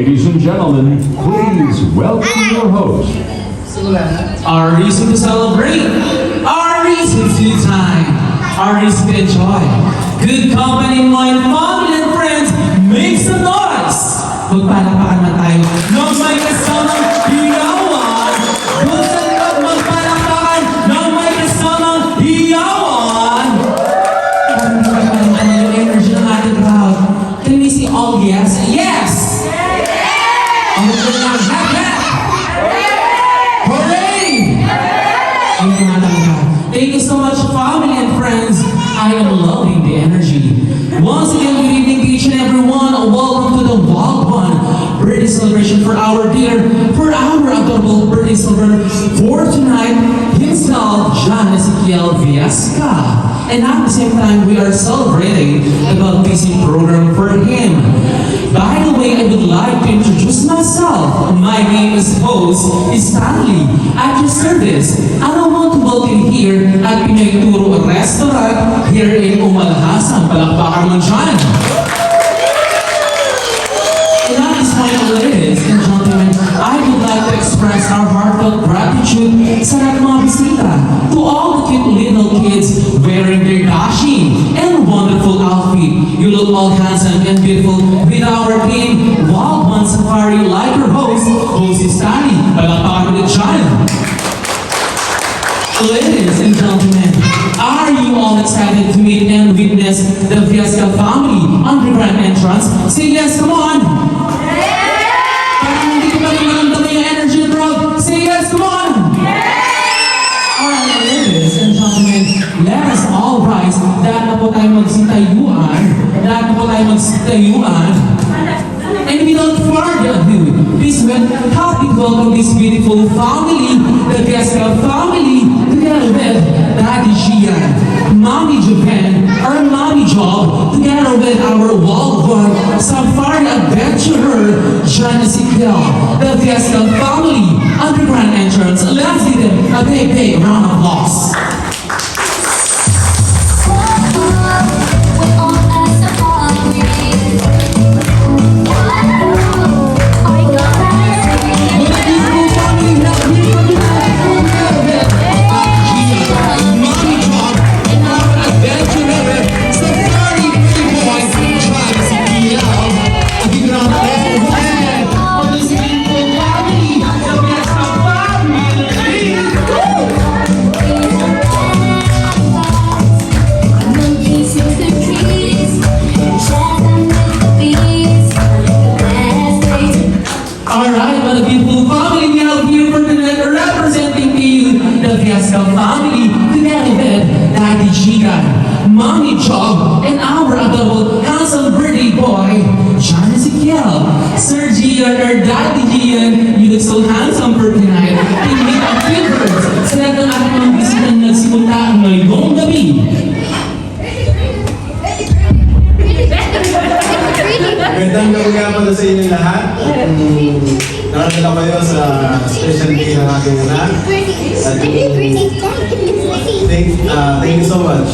Ladies and gentlemen, please welcome your host. Our reason to celebrate, our reason to time, our reason to enjoy. Good company, my family and friends, make some noise! Magpalapakan na tayo ng may kasamang hiyawan. Kung saan ka magpalapakan ng may kasamang hiyawan. Ano yung energy ng ating crowd? Can we see all yes? Yes! Ang mga lang, Thank you so much, family and friends. I am loving the energy. Once again, good evening to each and everyone. Welcome to the Wild One birthday celebration for our adorable birthday celebrant for tonight, himself, John Ezekiel Viesca. And at the same time, we are celebrating the baptism program for him. By the way, I would like to introduce myself. My name is host Stanley. At your service, and I want to welcome here at Pinoy Turo Restaurant here in Umalhasan. Palakpakan mo dyan. And at this point, ladies and gentlemen, I would like to express our heartfelt gratitude sa lahat ng mga bisita, to all the cute little kids wearing their dashing and wonderful outfit. You look all handsome and beautiful with our team, Wild One Safari, like your host Stanley. Palakpakan mo dyan. Ladies and gentlemen, are you all excited to meet and witness the Viesca family on the grand entrance? Say yes, come on! Parang hindi ko pa naman yung energy crowd. Say yes, come on! Alright, ladies and gentlemen, let us all rise. Lahat na po tayo magsitayuan. And without further ado, please welcome this beautiful family, the Viesca family, together with Daddy Gian, Mommy Japan, our Mommy Job, together with our Wild One Safari adventurer, John Ezekiel, the Viesca family, underground entrance. Let's give them a big round of applause. Mommy Job, and our adorable handsome birthday boy, John Ezekiel. Sir Gian or Daddy Gian, you look so handsome for tonight. Can we meet a few words sa lahat ng ating mga bisitang nagsimula ngayong gabi? Magandang gabi nga pala sa inyo lahat. Nakadala kayo sa special day ng ating anak. Thank you so much.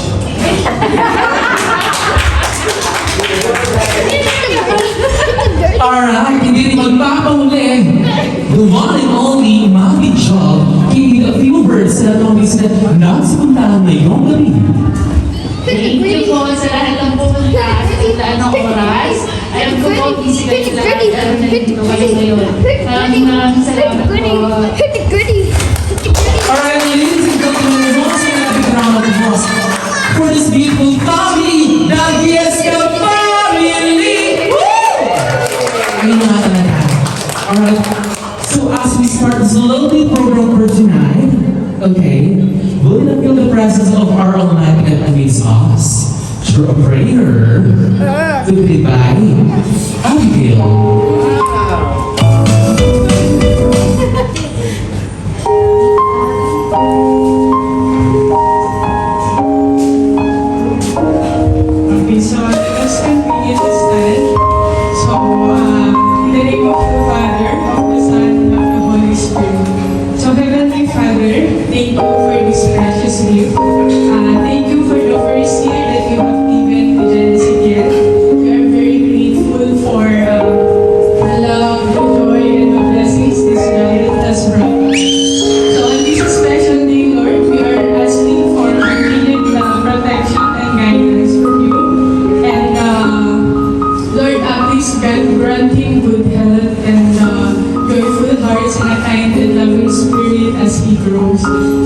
Alright, hindi rin magpapahuli. The one and only Mommy Job, giving a few words sa lahat ng bisita nagsimula ngayong gabi. Thank you po sa lahat ng pumunta sa ilaan ng oras. Alam ko po, busy kayo lahat. Alam na dito kayo ngayon. Maraming salamat po. Alright, ladies and gentlemen, once again, a big round of applause for this beautiful family, the Viesca family! Woo! Ayun na nga talaga. Alright, so as we start this lovely program for tonight, okay, we're gonna feel the presence of our Almighty that amidst us through a prayer to be by Abigail. Okay, so let us continue this time. So, in the name of the Father, of the Son, and of the Holy Spirit. So, Heavenly Father, thank you for this precious gift. Thank you for the first year that you have given to John Ezekiel. We are very grateful for the love grows.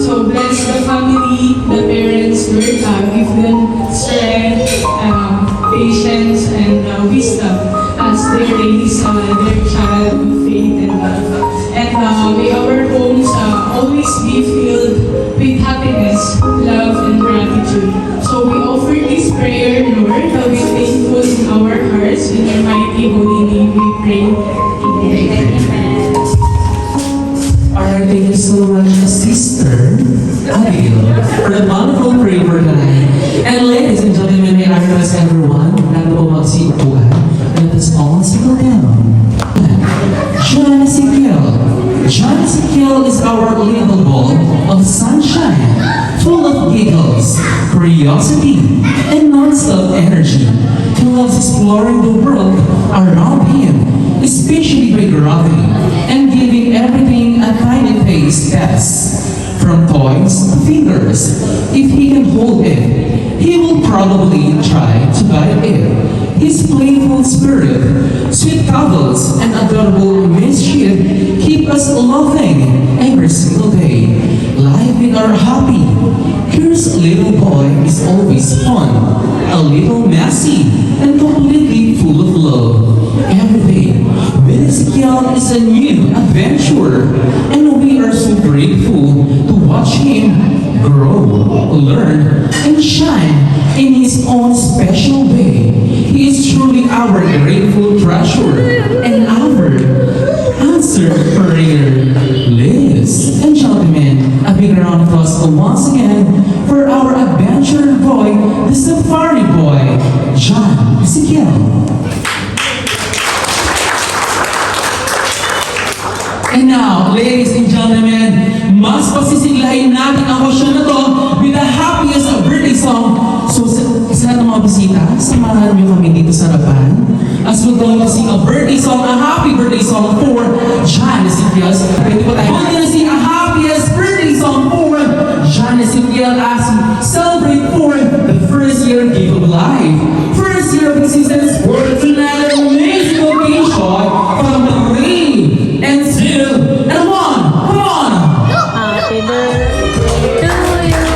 So bless the family, the parents, Lord, give them strength, patience, and wisdom as they raise their child with faith and love. And may our homes always be filled with happiness, love, and gratitude. So we offer this prayer, Lord, with thankful in our hearts. In your mighty holy name we pray. Amen. Alright, thank you so much, Sister Abigail, for the wonderful prayer for tonight. And ladies and gentlemen, may I request everyone na po magsiupuan. Let us all settle down. John Ezekiel. John Ezekiel is our little ball of sunshine, full of giggles, curiosity, and non-stop energy. He loves exploring the world around him, especially by gravity, and giving everything a tiny taste test. From toys to fingers, if he can hold it, he will probably try to bite it. His playful spirit, sweet cuddles, and adorable mischief keep us laughing every single day. Life with our hobby. Here's a little boy is always fun, a little messy, and completely full of love. Every day, with Ezekiel is a new adventure, and we are so grateful to watch him grow, learn, and shine in his own special way. He is truly our grateful treasure and our answer prayer. Ladies and gentlemen, a big round of applause once again for our adventure boy, the safari boy, John Ezekiel. And now, ladies and gentlemen, mas pasisiglahin natin ang okasyon na to with the happiest birthday song. So, sa lahat ng mga bisita, samahan niyo kami dito sa harapan as we're going to sing a birthday song, a happy birthday song for John Ezekiel. Pwede po tayo. We're going to sing a happiest birthday song for John Ezekiel as we celebrate for the first year gift of life. First year of existence for tonight, amazing occasion from the rain and still and one. Come on! Happy birthday to you.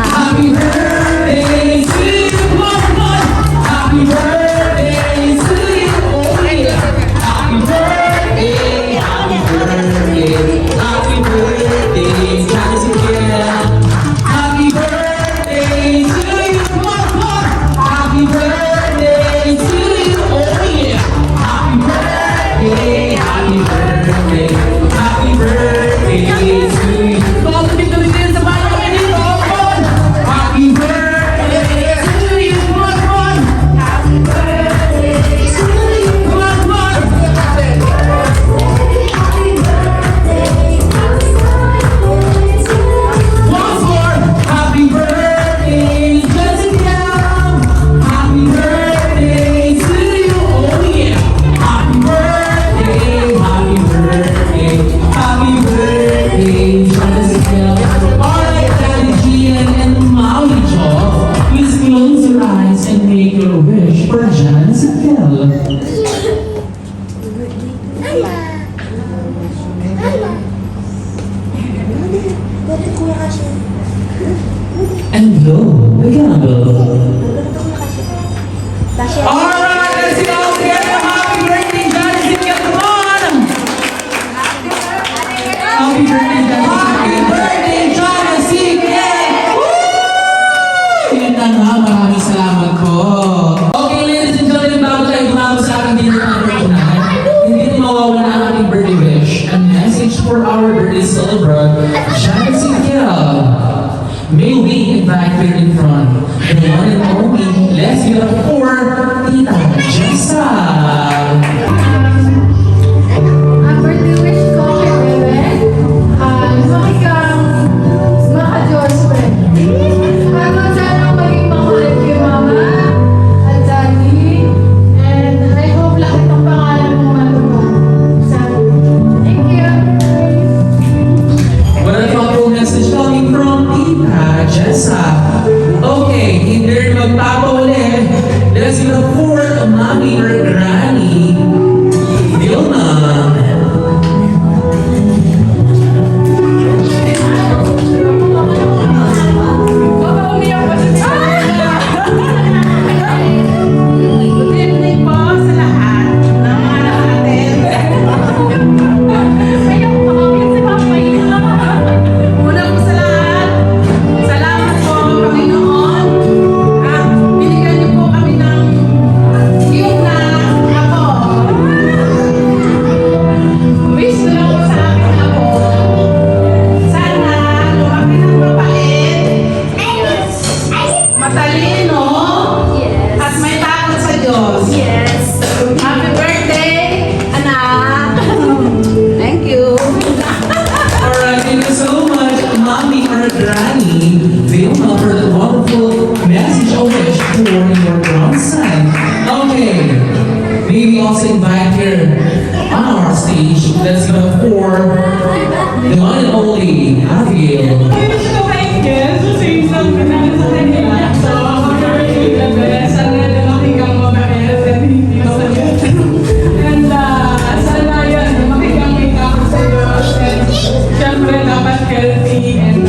Happy birthday to you, come on! Happy birthday to you, oh yeah! Happy birthday, happy birthday, happy birthday, John Ezekiel. Happy birthday to you, come on! Happy birthday to you, oh yeah! Happy birthday, happy birthday, happy birthday to you. Bawat bituin sa bahay kami dito, come on! Happy birthday to you, come on! Happy birthday to you, come on! Once more, happy birthday, Jessica! Happy birthday to you, oh yeah! Happy birthday, happy birthday, happy birthday, Jessica! Alright, Daddy Gian and Maui Jo, please close your eyes and make your wish for John Ezekiel. And blow the candle. Alright, let's see all together. Happy birthday, John Ezekiel. Come on! Happy birthday, John Ezekiel. Woo! Yun na nga, maraming salamat po. Okay, ladies and gentlemen, bago tayo gumamit sa aking dinner ng tonight, hindi mawawala ang ating birthday wish. A message for our birthday celebrant, John Ezekiel. May we invite here in front the one and only, let's give it up for Tita Jessa. Ang birthday wish ko kay Bebe, lumaki kang maka-Diyos friend. Hanggang sana maging makulit kay Mama at Daddy. And I hope lahat ng pangalan mo matupad. Thank you. What a thoughtful message coming from Tita Jessa. Okay, hindi rin magpapaulit. Let's give it up for Mommy or stage. Let's give it up for the one and only Abigail. Wish ko kay Kes, same song ka na sa kanila. So, happy birthday, Bebe. Sana lumaki kang mabait at hindi ka sagot. And sana yun, lumaki kang may takot sa Diyos. And syempre, dapat healthy and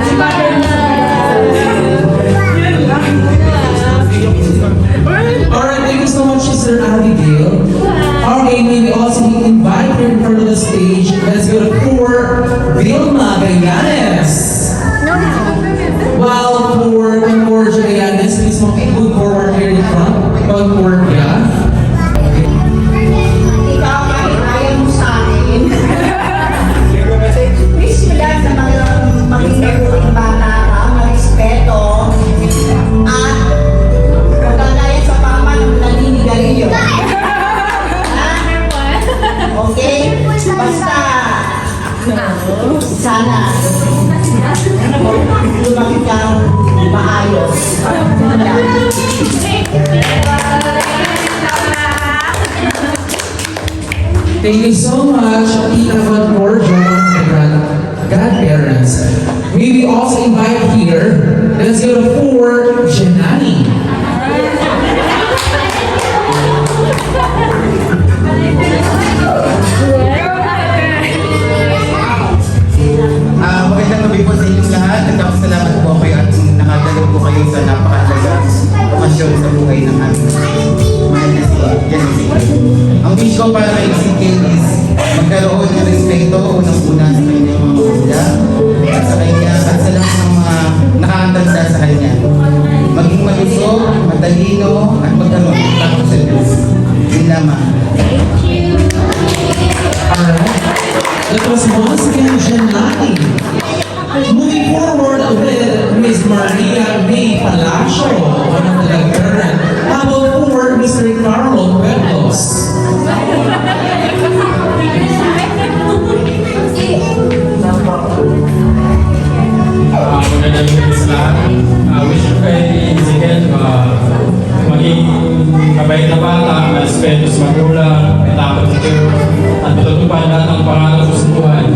sipagin mo sa yun lang. Alright, thank you so much, Sister Abigail. Okay, may we also invite her in front of the stage. Let's go to for Vilma Gallanes. Well, for Gallanes, please move forward here in front. Come forward, yeah. Ikaw ay ayaw mo sa akin. Please lang na maging mabuting bata ka, marespeto, at magkagaya sa pama ng naninigarilyo. Okay? Basta, sana, lumaki kang maayos. Thank you so much, Tita Van Borja, godparents. May we also invite here, let's go to for Janani. Magandang gabi po sa inyong lahat. Nagpapasalamat po kayo at nakadalo po kayo sa napakalagang okasyon sa buhay ng aming mahal na si Genesis. Ang wish ko para kay CK is magkaroon ng respeto unang-una sa kanyang mga magulang at sa kanya at sa lahat ng mga nakakatanda sa kanya. Maging malusog, matalino at magkaroon ng takot sa Diyos. Yun lamang. Alright. That was once again Janani. Moving forward with Miss Maria May Palacio, one of the parent. How about for Mr. Carlo Pueblos? Magandang gabi sa lahat. Wish ko kay Ezekiel maging mabait na bata, respeto sa magulang, may takot sa Diyos, at matutupad lahat ng pangarap sa buhay.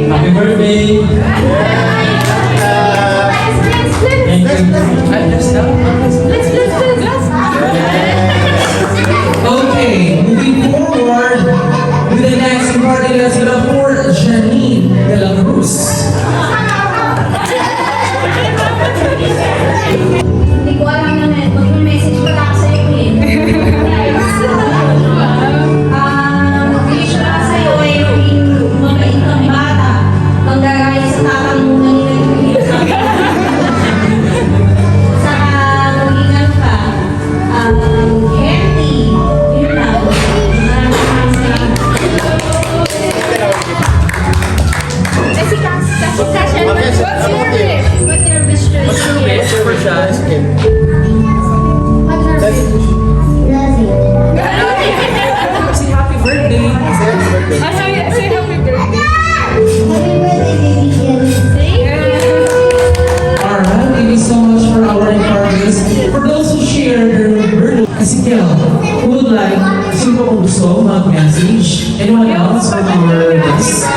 Happy birthday! Thank you. Okay, moving forward with the next party, let's go for Janine de la Cruz. Hindi ko alam na mag-message pa lang sa'yo eh. Wish ko lang sa'yo ay maging mabait kang bata. Manggagaya sa tatang mo na nilagay. Saka maging ano ka, healthy. Yun lang. Maraming salamat. Kasi Kasha, what's your wish to Say happy birthday. Say happy birthday. Alright, thank you so much for our parties. For those who share their birthday, Ezekiel, who would like sino kung gusto mag-message? Anyone else from our guests?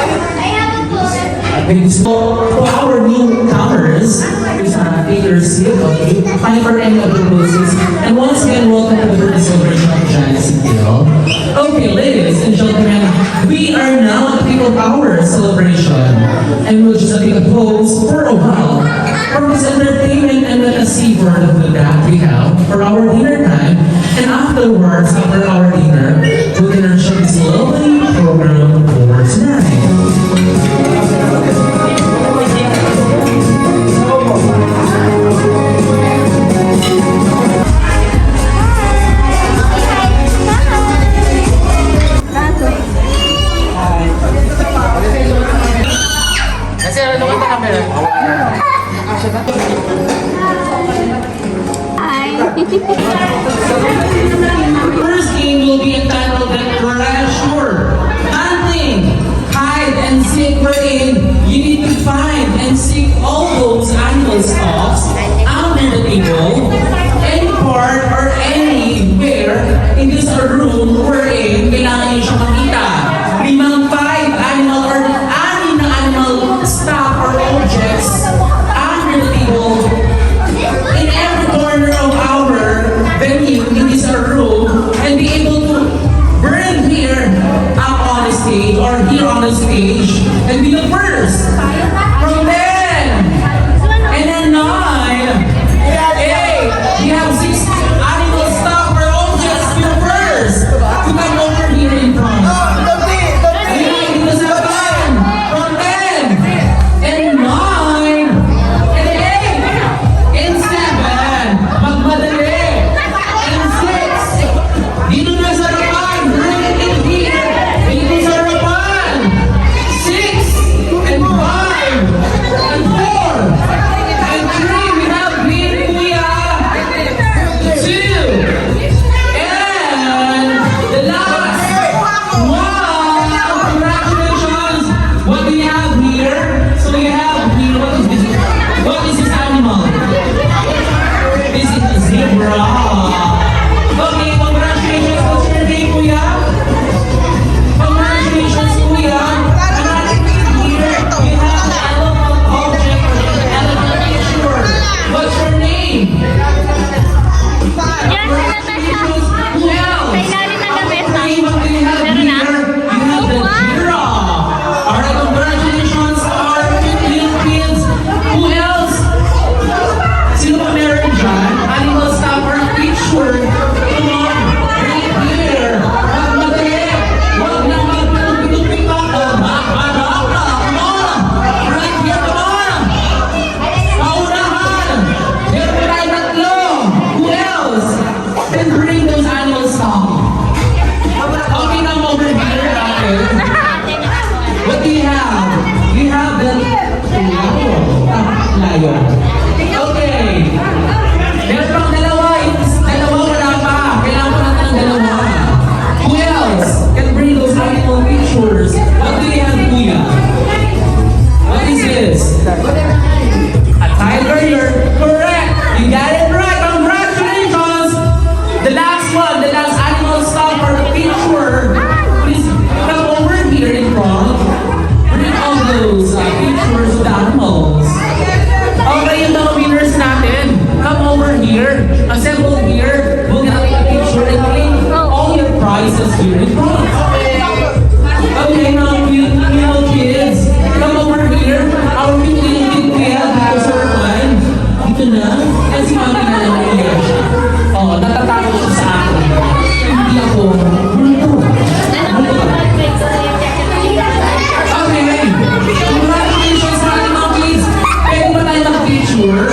So, for our newcomers, please take your seat, okay? Find for any of the poses. And once again, welcome to the birthday celebration of John Ezekiel. Okay, ladies and gentlemen, we are now at the peak of our celebration. And we'll just take a pose for a while for this entertainment and let us see for the food that we have for our dinner time. And afterwards, after our dinner, we're gonna show this lovely program for tonight. First game will be entitled the Treasure Hunting, Hide and Seek, wherein you need to find and seek all those animal stuffs under the table, any part or anywhere in this room wherein kailangan nyo siyang on the stage and be the first. From 10. And then 9. 8. We have 6 animal stuff or objects to the first. To come over here in front. And the 7. From 10. And 9. And 8. And 7. Magmadali. And 6. Dito na sa harapan. Right in here. Dito sa harapan. 6. And 5. And 4. And 3. We have here, Kuya. 2. And the last 1. Congratulations. What do you have here? So you have here, what is this? What is this animal? This is a zebra. Okay, congratulations. What's your name, Kuya? Congratulations, Kuya. Another thing here, you have the elephant object or the elephant picture. What's your name? Yan, sa Natasha. Who else? Sa ilalim ng lamesa. Okay, what do you have Meron na? here? You have the giraffe. Alright, congratulations, our little kids. Who else? Sino ba meron dyan? Animal stuff or a picture? Come on, right here. Wag madali. Wag na magpitupit pa. Maraka. Come on. Right here, come on. Paunahan. Meron pa tayo tatlo. Who else? Then bring those animal stuff. Okay, come over here, ate. What do you have? You have the lion. Okay. Meron pang dalawa. Yung dalawa wala pa. Kailangan pa natin ng dalawa. Who else can bring those animal pictures? What do you have, Kuya? What is this? A tiger. You're correct. You got it right. Congratulations. The last one, the last animal stuff or the picture. Please come over here in front. Bring all those pictures of the animals. Okay, yung mga winners natin, come over here, assemble here, we'll get a picture and bring all your prizes here in front. Okay, now beautiful kids, come over here. Our meeting kid kuya, dito sa harapan. Dito na, and si mami na lang kuya siya. Oh, natatakot siya sa akin. Hindi ako, Okay, congratulations sa ating mga kids. Pwede ba tayo mag-picture?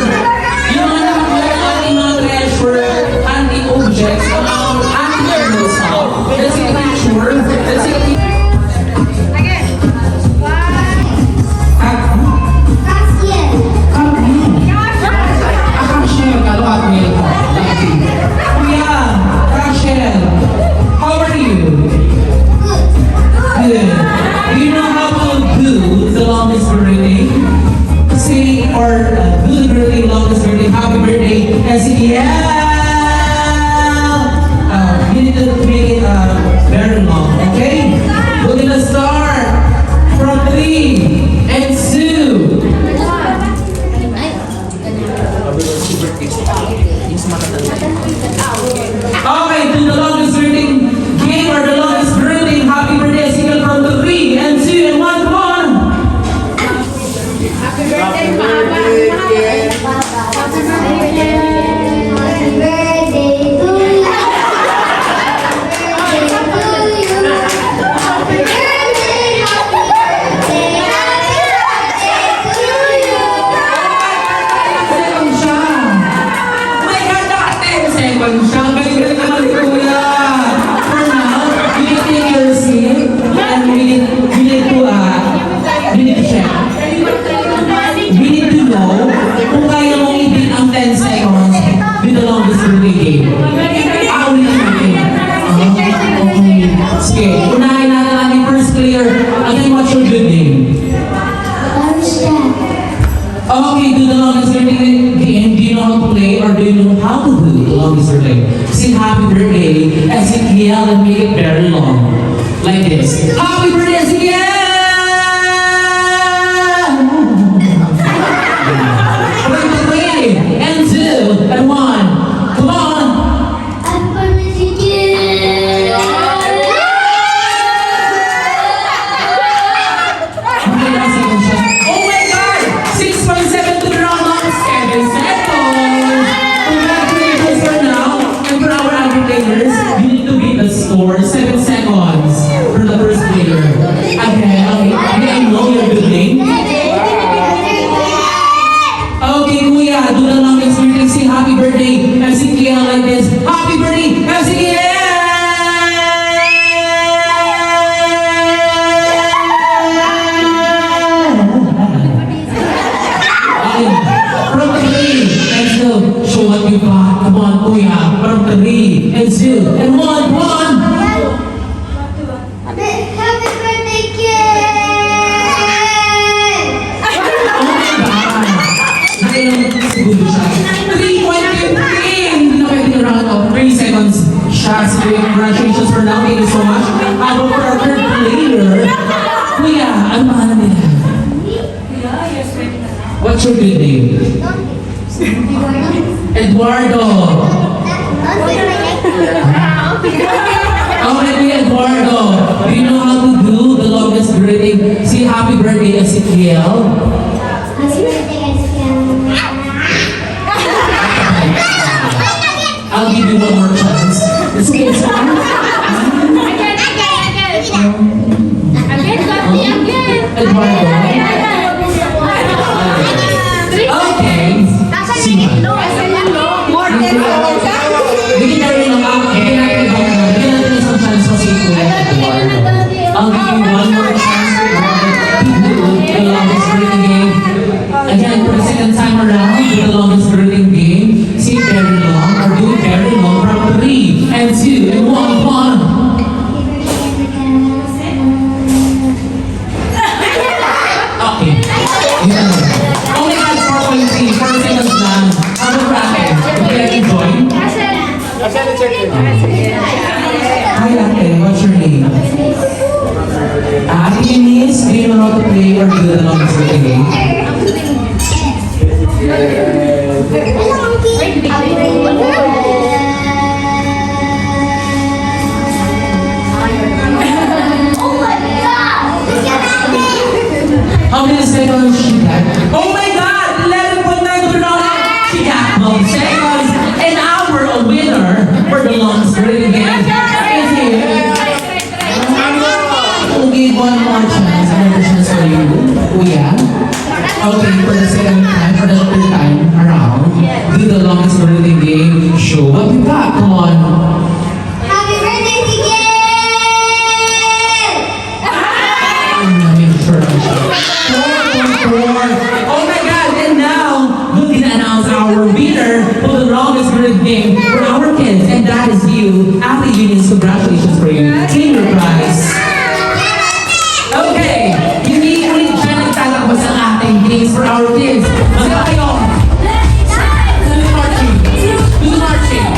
Yung mga nakakuha ng ating mga treasure, ating objects, ang ating animal stuff. Let's take a picture. Let's take a picture. Rachel, kalau aku Kuya, Rachel, how are you? Good. Do you know how to do the longest birthday? Say or do the birthday longest birthday, happy birthday, and say yeah. You need to make it very long, okay? We're gonna start from 3 and 2. Okay, do the longest birthday game or the longest birthday happy birthday signal from the 3 and 2 and 1. Come on! Happy birthday, Mama. Happy birthday. Happy birthday to you. Happy birthday to you. Happy birthday. Happy birthday. Happy birthday to you. Second siya. My God, naka-10 seconds siya. Galing-galing naman si Kuya. For now, you need to take your seat and we need to check. We need to know kung kaya mong i-beat ang 10 seconds with the longest birthday game. Ulit natin. Okay. Sige, unahin natin natin first player. Again, what's your good name? Okay, do the longest birthday game. Do you know how to play or do you know how to do the longest birthday? Sing happy birthday and sing yell and make it very long. Like this. Happy birthday, sing yell! And 2 and 1. Come on! I'm gonna see you. Happy birthday, kid! Oh my God! Nakailang segundo siya. 3.15! Hindi na pwede yung round of 3 seconds. Siya, sige, congratulations for now. Thank you so much. Our third player. Kuya, ano pangalan nila? What's your good name? Eduardo. Okay, Kuya Eduardo. Do you know how to do the longest greeting? Say happy birthday, Ezekiel. I'll give you one more chance. It's okay, it's fine. Eduardo. Okay. Sige. Bigyan na rin ng bigyan natin isang chance pa si Kuya Eduardo. I'll give you one more chance to do the longest greeting game. Again, for the second time around, do the longest greeting game. Say very long or do very long from 3 and 2 and 1. Okay. Yun. Oh my God, 4.3. 4 seconds lang. How about bracket? Okay, I can join. Hi, Ate. What's your name? Ate Eunice, do you know how to play or do the longest greeting game? How many seconds she got? Oh my God! 11.9 to round. She got 12 seconds. And our winner for the longest greeting game is here. We'll give one more chance. Another chance for you. Kuya. Okay, for the second time, for the third time around, do the longest greeting game. Show what you got. Come on. Happy birthday, kid! Oh my God, and now we're gonna announce our winner for the longest greeting game for our kids, and that is you. Ate Eunice, congratulations for you. Claim your prize. Okay, hindi ulit siya nagtatakbas ang ating games for our kids. Masaya kayo. Do the marching. Do the marching.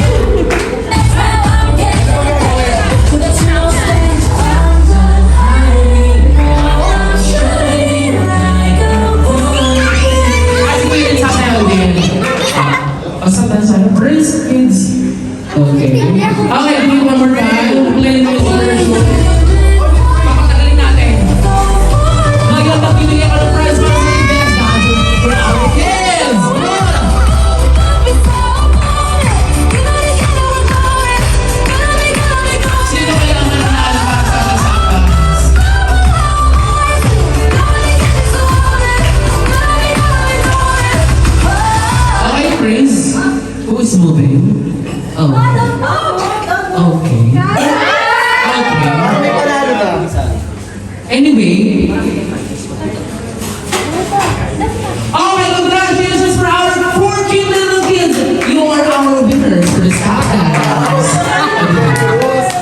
Praise kids. Okay. Okay, do it one more time. Play the music. Papatagalin natin. Ngayon, pagbibigyan ka ng prize para sa best gadget for our kids. Sino kaya ang mananalo para sa Sapatos? Okay, Prince. Who is moving? Oh. Okay. Okay. Anyway. Oh my congratulations for our 14 little kids. You are our winners for this podcast.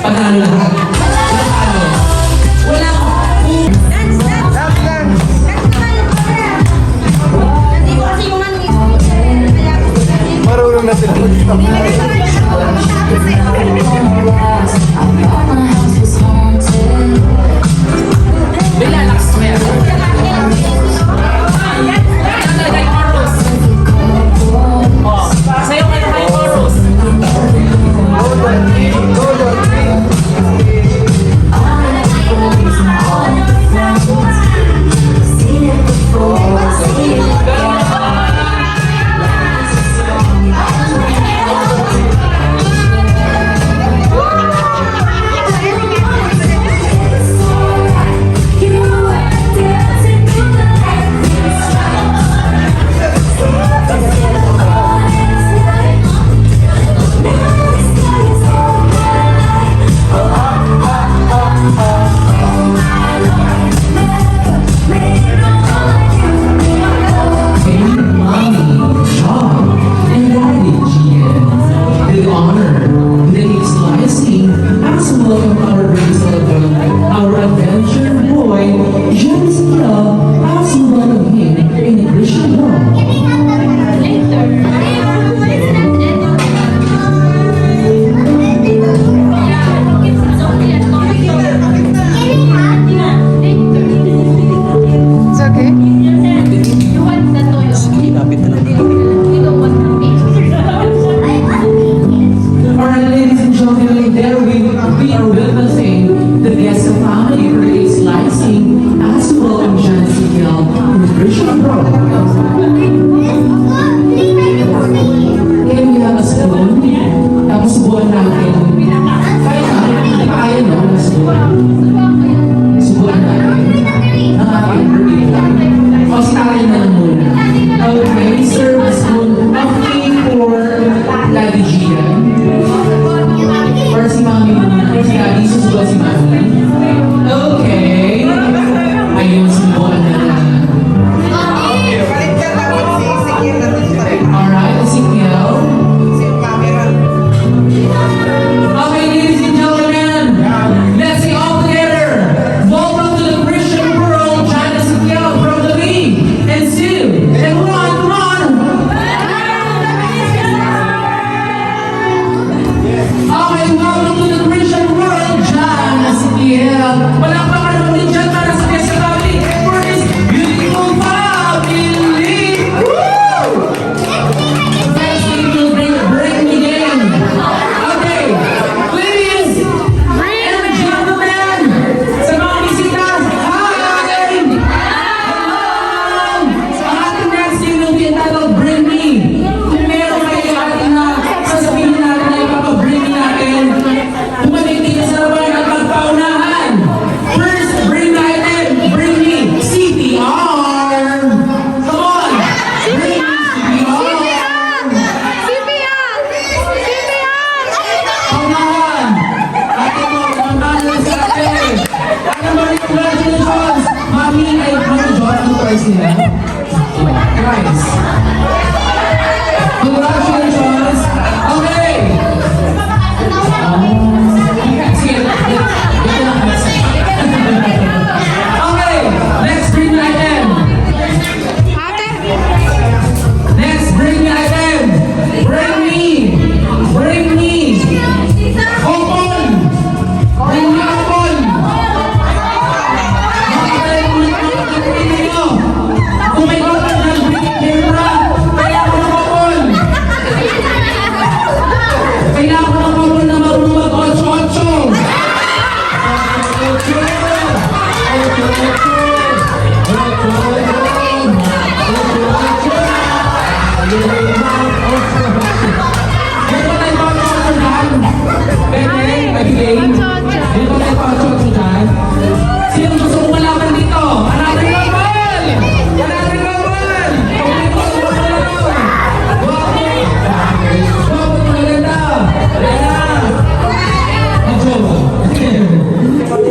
Panalo lahat. Wala. Marunong na sila. Relax, man. Palakpakan naman din dyan para sa Fiesta family for this beautiful family! Woo! Guys, we will bring me in. Okay, ladies and gentlemen, sa mga bisita, hi! Hello! Ang ating next game will be entitled Bring Me. Kung meron kayo ating na sasabihin natin na ipapabring me natin, pumating dito sa laban at magpaunahan. First, bring the item, bring me CPR. Come on! Bring me CPR. Paunahan! Ate mo, mamahal sa atin. Ano ba rin, congratulations! Mami, ay, Mami John, ano price nila? Price. Congratulations! Okay! Sige, ito lang. Okay, next bring me item. Next bring me item. Bring me. Bring me. Open. Bring me open. Makita yung ulit nyo. Kung may open na bring me camera, kailangan ko ng open. Kailangan ko ng open na marunong mag-8-8. Sino gusto kong malaman dito? Another level! Another level!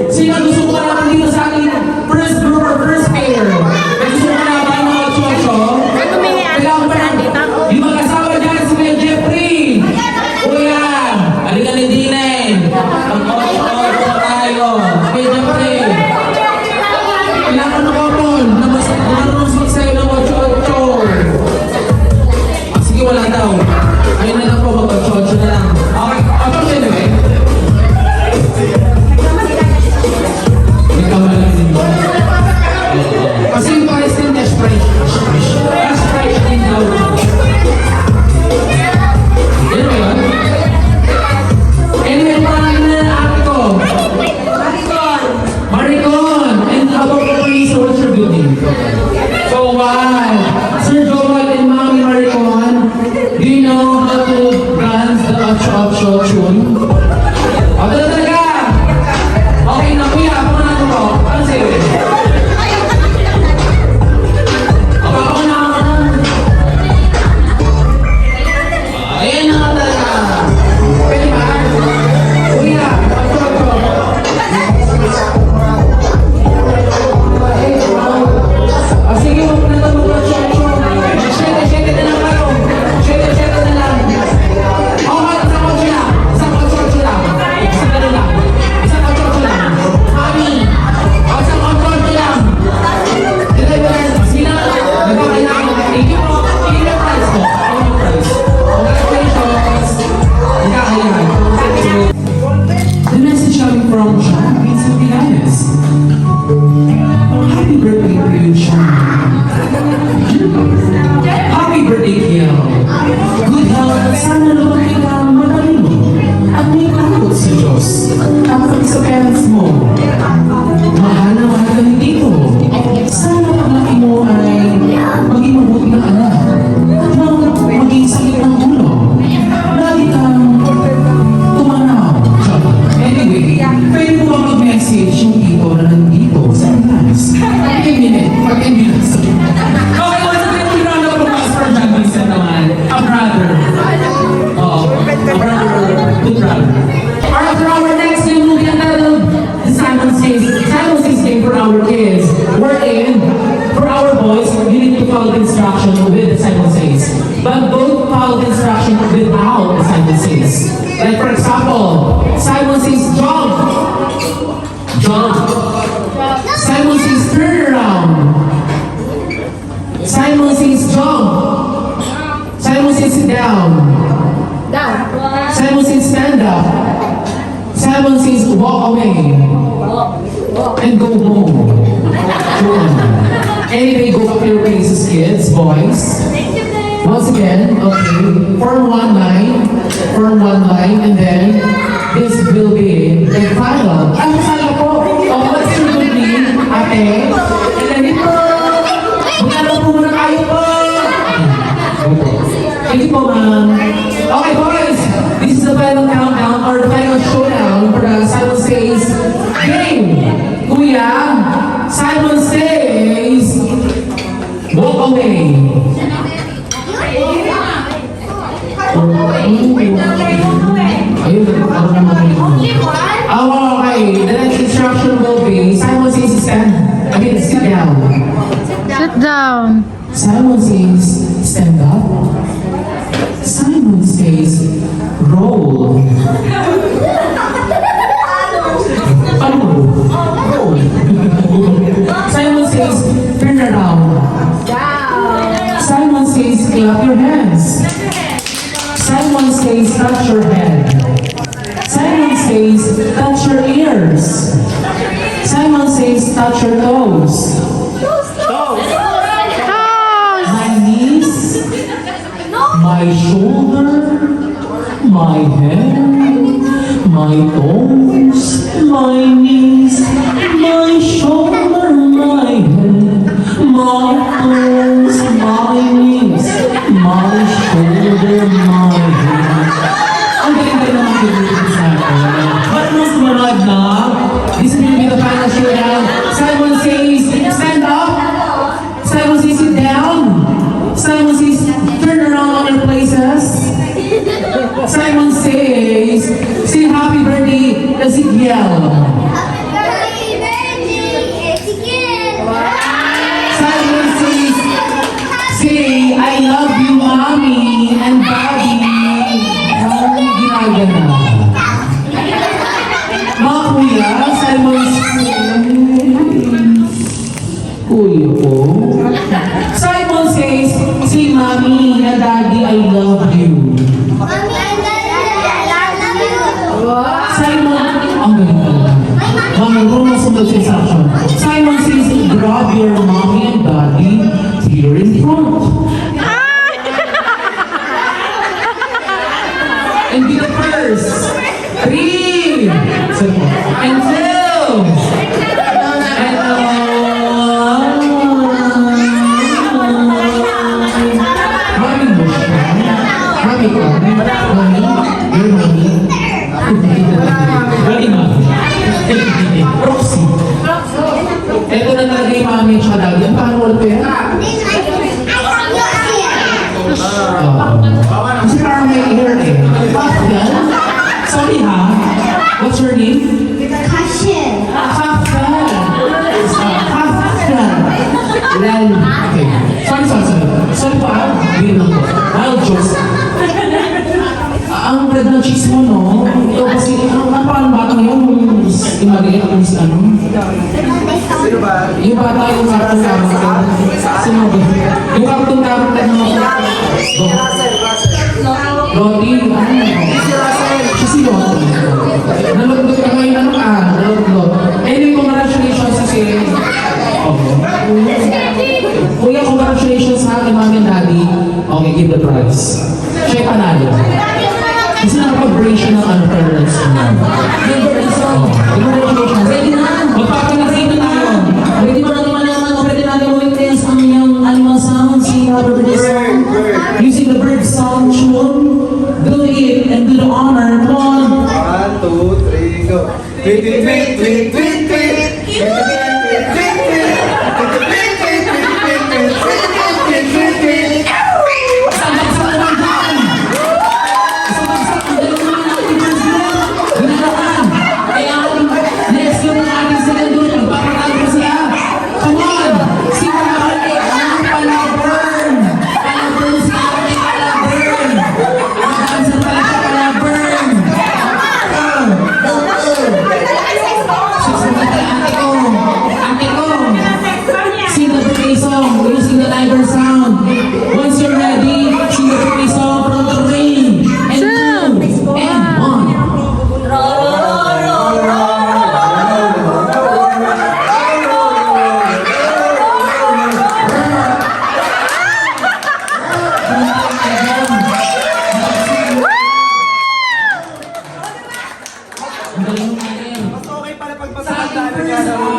Sino gusto kong malaman dito sa ating first group or first pair? Gusto kong malaman mga chocho? Kailangan ba di mag-asawa dyan si Kuya Jeffrey? Kuya, halika ni Dine. Mag-8-8 tayo. Kuya Jeffrey. Kailangan ng kapon na mas marunong sa'yo ng 8-8. Sige, wala daw. Ayun na lang po, mag-8-8 na lang. Okay, kapag anyway. Ikaw na lang din. Kasi yung pares din, dash price. Dash price din daw. Yun ba yun? Anyway, pangalan na ng ate ko. Maricon! And about the police, what's your good name? So, wow! Sir Joel and Mami Maricon, do you know how to dance the Ocho tune? O, talaga! Okay na, kuya, pangalan ko. Ano sa'yo? Ako na. Ayan na nga talaga. Pwede ba? Kuya, Ocho. Sige, huwag na ito mag-Ocho. Shete na lang kayo. Shete na lang. Okay, isang Ocho lang. Isang Ocho lang. Isang ano lang. Isang Ocho lang. Mami, isang Ocho lang. Sino? Nagkakailangan. Thank you po. Thank you prize po. Thank you prize. Congratulations. Nagkakailangan. The message coming from John Vincent Villanes. Happy birthday to you, Sean. Happy birthday, Kiel. Good health at sana lumaki ka matalino at may takot sa Diyos at pati sa parents mo. Mahal na mahal ka ni Tito. Sana paglaki mo ay maging mabuti ng anak at maging sakit ng ulo. Lagi kang tumanaw. Anyway, pwede mo ba mag-message yung Tito na nandito sa class? 10 minutes. Okay, once again, we round up applause for John Vincent naman. A brother. A brother. Good brother. Alright, for our next game, we'll be entitled the Simon Says game for our kids. We're in. For our boys, you need to follow the instruction with the Simon Says. But don't follow the instruction without the Simon Says. Like for example, Simon says jump. Jump. Simon says turn around. Simon says jump. Simon says sit down. Simon says stand up. Simon says walk away. and go home. Go home. Anyway, go up your places, kids, boys. Once again, okay, form one line, and then this will be the final. Ano sana po? Oh, what's your good name? Ate? Eleni po! Magkano po muna kayo po? Thank you po, ma'am. Okay, boys, this is the final countdown or the final showdown for the Simon Says game. Kuya, Simon Says, walk away. Ayun, ako naman. Oh, okay. The next instruction will be Simon Says sit down. Sit down. Simon says stand up. Simon says roll. Ano? Roll. Simon says turn around. Simon says clap your hands. Simon says touch your head. Simon says touch your ears. Simon says touch your toes. My knees, my shoulder, my head, my toes, my knees, my shoulder, my head, my toes, my knees, my shoulder, my head. Ang ganda naman kaibigan sa akin. Ba't mo sumunod na? This will be the final showdown. Simon says, stand up. Simon says, sit down. Simon says, turn around on your places. Simon says, say happy birthday, Ezekiel. Simon says, say, I love you, mommy and daddy. Ang ginagana. Mga kuya, Simon says, kuya po. Simon says, say, mommy and daddy, I love you. Simon, ang galing talaga. Mami, kung nasunod sa instruction. Simon says, grab your mommy and daddy here in front. And be the first. 3. And 2. And Mami mo siya. Mami ka. Mami. Your mommy. Galing mami. Roxy. Ito na talaga yung mami at saka daddy. Ang paano wala pa yan? Kasi parang may ear eh. Kaftan? Sorry ha? What's your name? Kaftan. Kaftan. Lal. Okay. Sorry. Sorry po ah. Hindi lang po. Wild jokes. Ang red ng cheese mo, no? Ito kasi, ang parang batang yung imagay ako si ano? Yung bata yung cartoon character. Sino ba? Yung cartoon character na Lottie, ano? Siya si Lottie. Nalugdot ka ngayon, ano ka? Nalugdot. Anyway, congratulations kasi. Kuya, congratulations sa akin, mami and daddy. Okay, give the prize. Siya yung panalo. Kasi nakapag-break siya ng parents niya. Congratulations. Ready na? Magpapanasay na tayo. Ready mo natin malaman o pwede natin witness ang iyong animal sounds, yung bird song. Using the bird song tune. Do it and do the honor. Come on. 1, 2, 3, go. Tweet, tweet, tweet, tweet, tweet, tweet. Tweet, tweet, tweet, tweet, tweet. Tweet, tweet, tweet, tweet, tweet, tweet, tweet. Tweet, tweet, tweet, tweet, tweet. Bagsak naman dyan. Bagsak ang dalawang mga natin first blood. Ginagawan. Kaya next year na ating second group. Magpapatalo pa sila. Come on. Si Ate ang Palaburn. Palaburn si Ate Palaburn. Ang dancer pala siya Palaburn. 6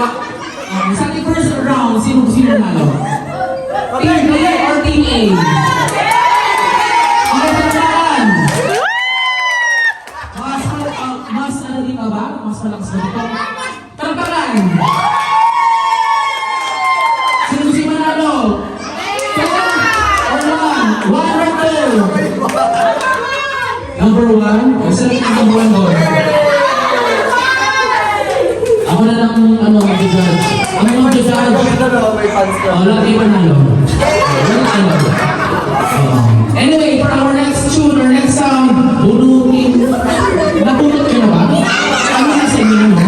Sa ating first round, sino nanalo? Team B or Team A? Okay, talagaan. Mas ano dito ba? Mas malakas ba dito? Talagaan. Sino manalo? One or two? Number one? Saan yung number one doon? Ako na lang, mag-judge. Ako na mag-judge. Lahat yung manalo. Anyway, for our next tune, our next sound, bunutin. Nabunot ka na ba? Ano na sa inyo mo?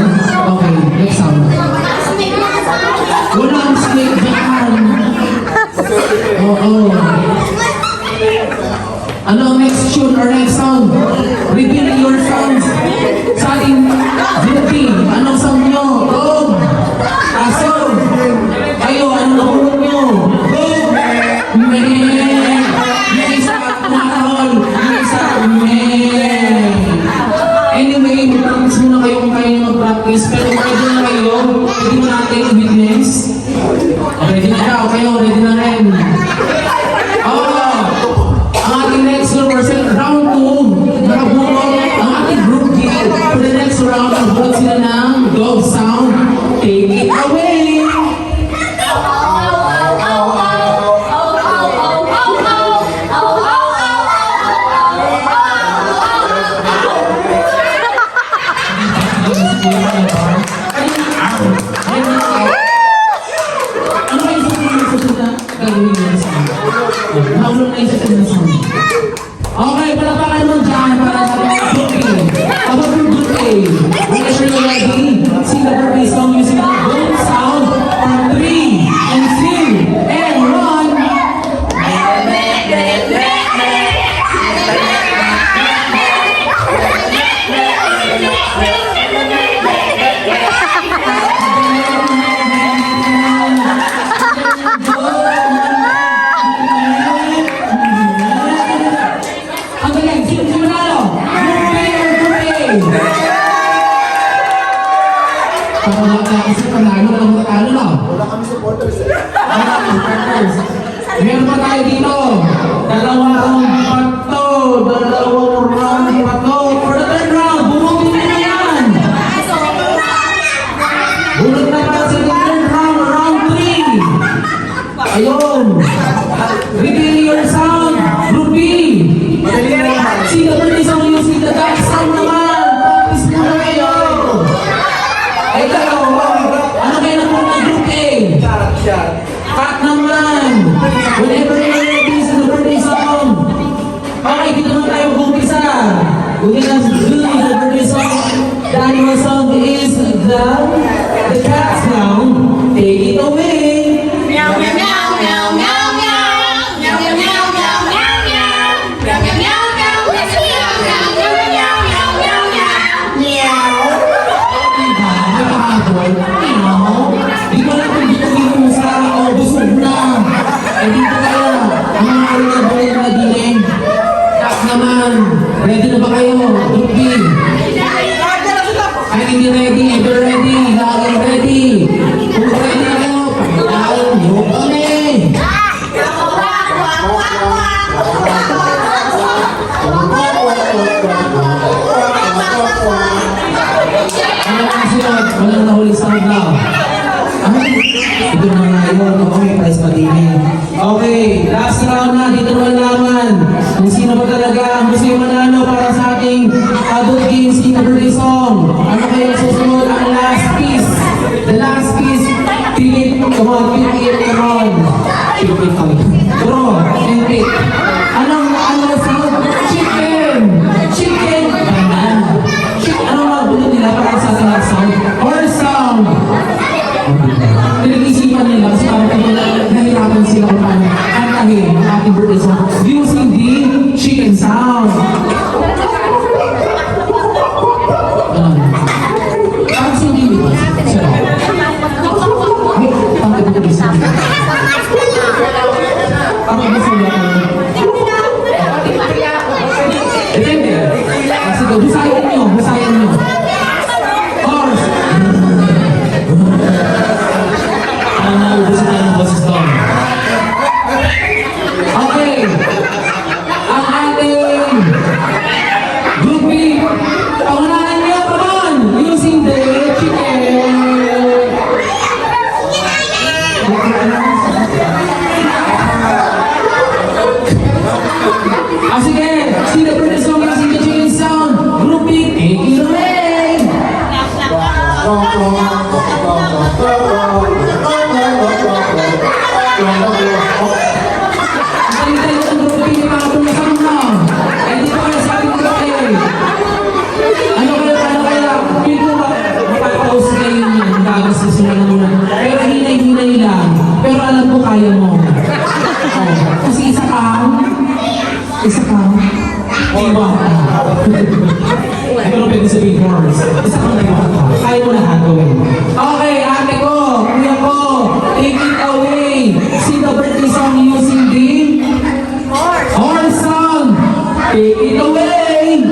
Okay, next sound. Walang snake dyan. Oo. Ano ang next tune or next sound? Reveal your sounds. Sa ating team, anong sound nyo? Go! Aso! Kayo, anong nabunot nyo? Go! Yung isa, tumatahol. Yung isa, anyway, mag-practice muna kayo kung kayo mag-practice. Pero ready na kayo? Ready mo natin i-witness? Ready na daw kayo, ready na rin. Ang ating next person, round 2, nakabunot ang ating group G. For the next round, nagbuhat sila ng dog sound. Take it away! Ano kayo susunod na gagawin nyo sa akin? Mahulog na yung susunod na sound. Okay, palapakan naman dyan para sa group A. About yung group A, make sure you're ready. Sing the birthday song using the good sound for 3 and sing and run. Ang galing, sino manalo? Group A or Group A? Kasi panalo na matatalo na. Wala kami supporters eh. Meron pa tayo dito. Dalawang round pa to. For the third round, bumutin nyo na yan. Bunot na pa sa third round, round 3. Ayun. Reveal your sound. Group B. Sino ba yung sound using the dark sound naman? Practice muna kayo. Ay kayo. Ano kayo na muna Group A? Cut naman. Whenever you're ready sa the birthday song. Okay, dito naman tayo mag-umpisa. We're gonna do the birthday song. The animal song is the cat sound. Take it away. Meow, meow, meow, meow, meow, meow. Meow, meow, meow, meow, meow, meow. Meow, meow, meow, meow, meow, meow, meow, meow, meow, meow, meow. Meow. Diba? Nagkakabol. Di ba lang kung dito yung sa busog na. Eh dito kaya. Ang mga rin na dilim. Cut naman. Ready na ba kayo? Group B. Ay, hindi ready. If you're ready, laging ready. Kung ready na kayo, pagkakaroon nyo kami. Ano ang sunod? Walang nahuli sound na. Ay, ito na nga yun. Okay, price pa din eh. Okay, last round na. Dito naman naman. Kung sino ba talaga ang gusto yung manalo para sa ating adult games in the birthday song. Ano kayo susunod? Ang last piece. The last piece. Philip, come on, Philip, come on. Philip, come on. Draw, and pick. Anong sound? Chicken! Chicken! Anong magbunod nila para sa ating last sound? Horse sound! Pinag-isipan nila kasi parang nahirapan sila kung paano antahin ang ating birthday song using the chicken sound. Parang hindi mo ba? Ay, pang-ibig Ang galing ng grupo B, pangatong kasama. Eh, di pa kayo sabi ko kayo eh. Ano kaya? Feel ko ba? Mapapause kayo niyan. Gagas na sila muna. Pero hinay-hinay lang. Pero alam ko kaya mo. Oh, kasi isa kang. Iwa. Pero pwede sabihin words. Isa kang naiwa ka. Kaya mo lahat gawin. Okay, ate ko, kuya ko, take it away. Sing the birthday song using the horse song. Take it away.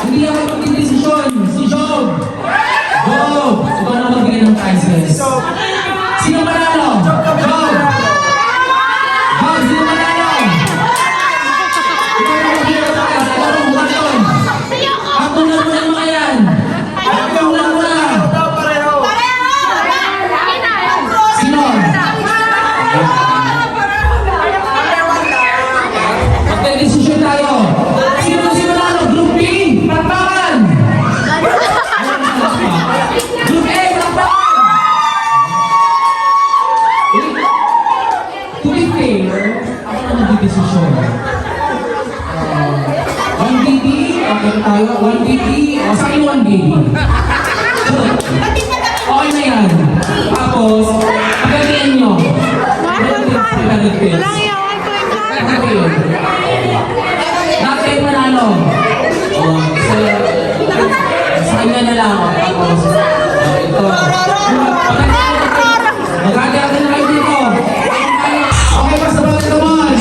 Hindi ako magdidesisyon. Si Job. Job. Ikaw na magbigay ng prizes. Sino manalo? Job. Job, sino manalo? Ikaw na magbigay ng prizes. Ikaw na bukaton. Hapunan mo na yung mga yan. Hapunan mo na. Sino? Magdidesisyon tayo. Sino si manalo? Group B. Palpakan. Group A. Palpakan. To be fair, ako na magdidesisyon. 1BB, okay tayo, 1BB, o sa akin 1BB. Okay na yan. Tapos, pagalian nyo. 100 pills. Bakit manalo? Sa kanya na lang. Tapos, ito. Magagagal na kayo dito. Okay pa sa bawat naman.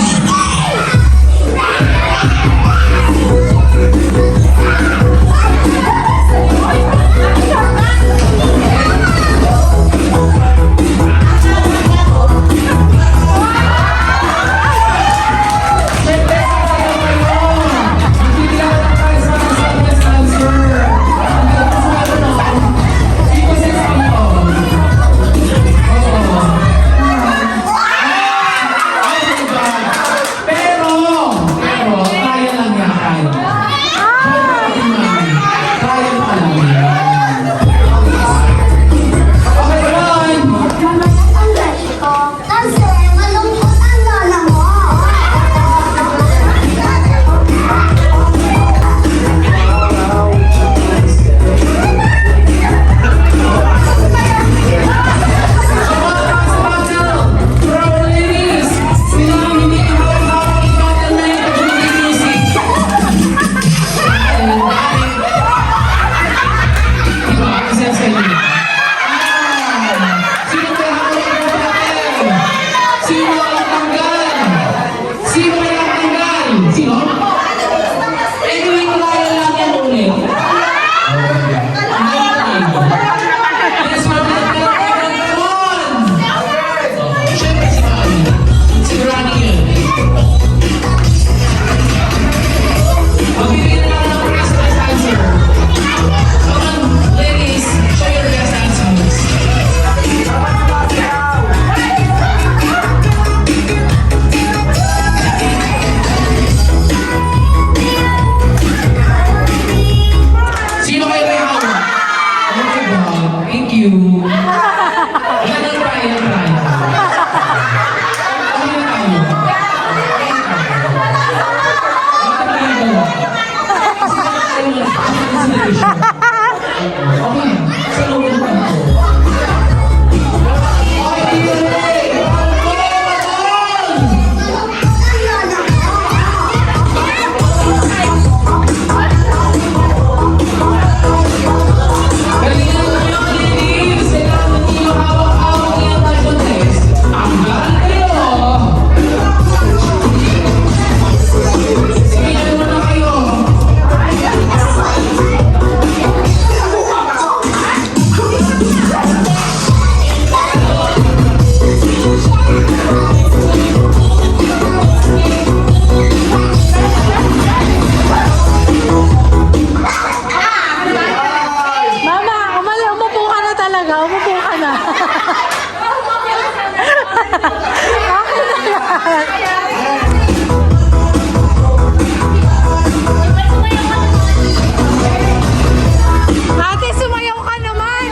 Ate, sumayaw ka naman.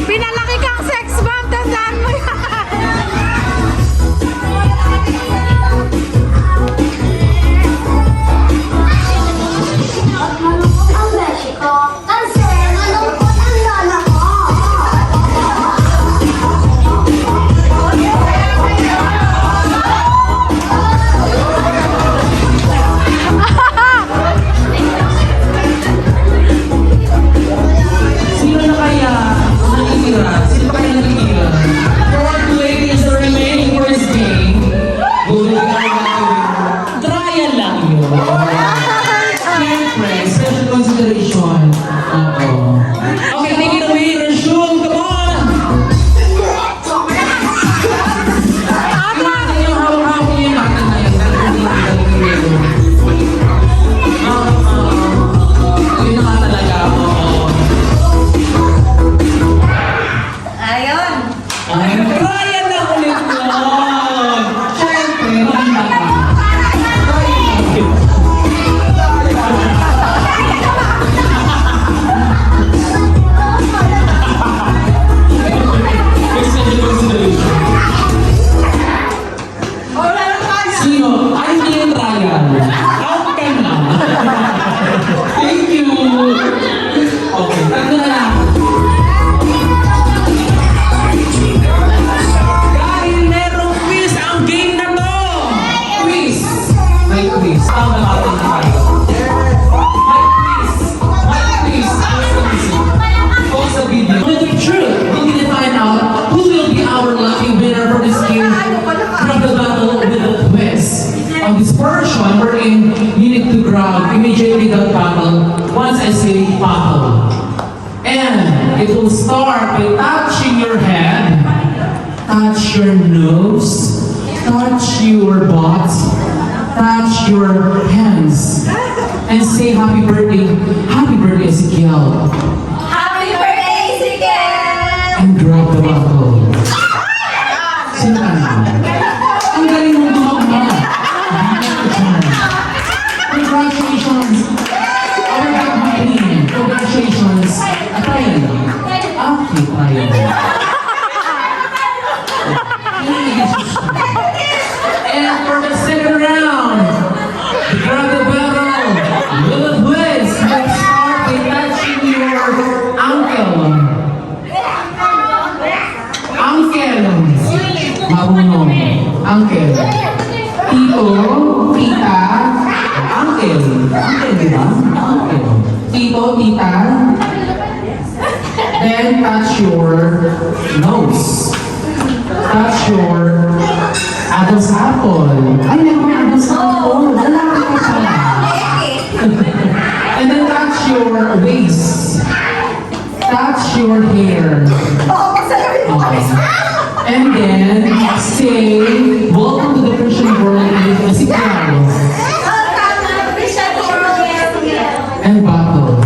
Pinalaki kang sex bomb. Tandaan mo yan. Malungkot ang beshi ko, kasi malungkot ang lola ko. Sino na kaya nakikira? Sino pa kaya nakikira? 4 ladies are remaining for this game. Trial lang yun. Siyempre, special consideration. Oo. Okay, take it away, Rashul. Come on! Yung hawak-hawak niyo yung natin na yun. Yun na nga talaga. Oo. Ayun. Ay, Ryan na ulit yun! Siyempre, maganda ka. Sino? Ay, hindi yung Ryan. Out ka na. Thank you. Okay, tatlo na lang. Dahil merong quiz ang game na to! Quiz! May quiz. Tama natin na tayo. May quiz! May quiz! Pause the video. With the truth, we need to find out who will be our lucky winner for this game from the battle with the quiz. On this portion, wherein you need to grab immediately the battle once I say battle. And it will start by touching your head, touch your nose, touch your butt, touch your hands, and say happy birthday, Ezekiel, Happy birthday, Ezekiel! and grab the bottle. Sino ka na? Ang galing mong gumagma. Congratulations! Our company. Congratulations! Atayin. Okay, tayo. And for the second round, grab the barrel. Little Bliss, let's start by touching your uncle. Uncle. Marunong. Uncle. Tito, tita, uncle. Uncle, di ba? Uncle. Tito, tita. Then touch your nose. Touch your Adam's apple. Ay, meron may Adam's apple. Lalaki ka pala. And then touch your waist. Touch your hair. Okay. And then say, welcome to the Christian world with Ezekiel. And battle.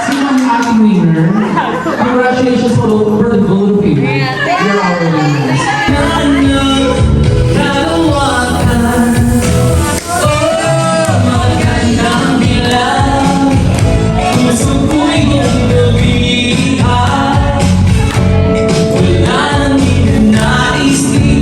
Sino ang ating winner? Congratulations for the gold of you. You're our winners. Magandang bilang, gusto ko'y gabi. Wala nang ninanais di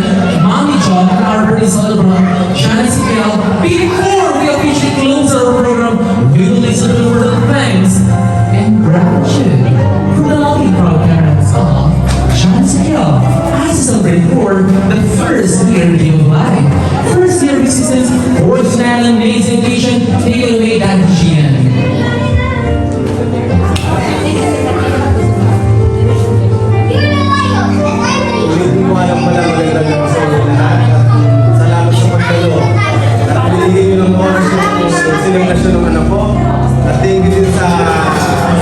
Gian, Mommy Job, and our birthday celebrant, Shannon Sikel. Before we officially close our program, we will listen to the thanks and gratitude from the lovely proud parents of Shannon Sikel as we celebrate for the first year of life. First year of existence, original and amazing occasion. Take it away, Daddy Gian. Hindi mo alam pala magandang gabi sa inyo lahat at salamat sa pagdalo. At binigyan nyo ng oras yung celebration ng anak ko. At thank you din sa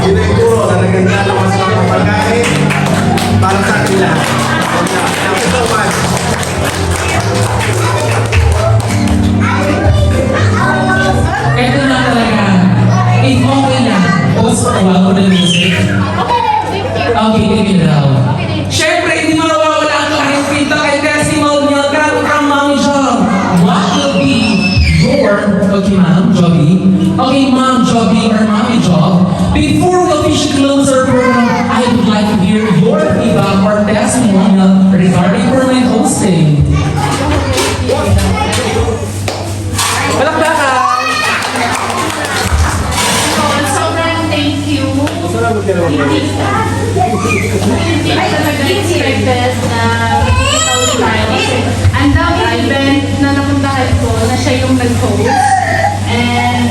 ginaguro na naganda ng mas mga pagkain para sa atin lahat. Thank you so much. Ito na talaga. If okay na, pause for a while for the music. Okay, give it daw. Siyempre, hindi mo nawawala ang kahit pinta kay testimonial galing from Mommy Job. What will be your, okay ma'am, Joby? Okay, Ma'am Joby or Mommy Job, before we officially close our program, I would like to hear your feedback or testimonial regarding for my hosting. Palakpakan! Sobrang thank you. Salamat ka naman. Hindi ko talaga expected na ikaw tayo. Kasi ang dami event na napuntahan ko na siya yung nag-host. And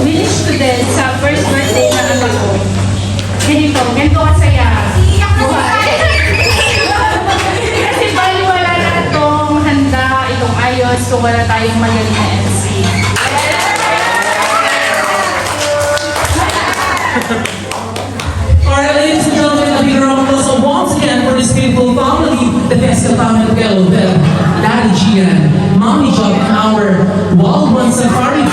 finish ko din sa first birthday na anak ko. Ganito kasaya. Buhay. Kasi baliwala na itong handa, itong ayos kung wala tayong magaling na MC. Alright, ladies and gentlemen, a big round of applause once again for this beautiful family, the Pesca family together with Daddy Gian, Mommy Job, and our Wild One Safari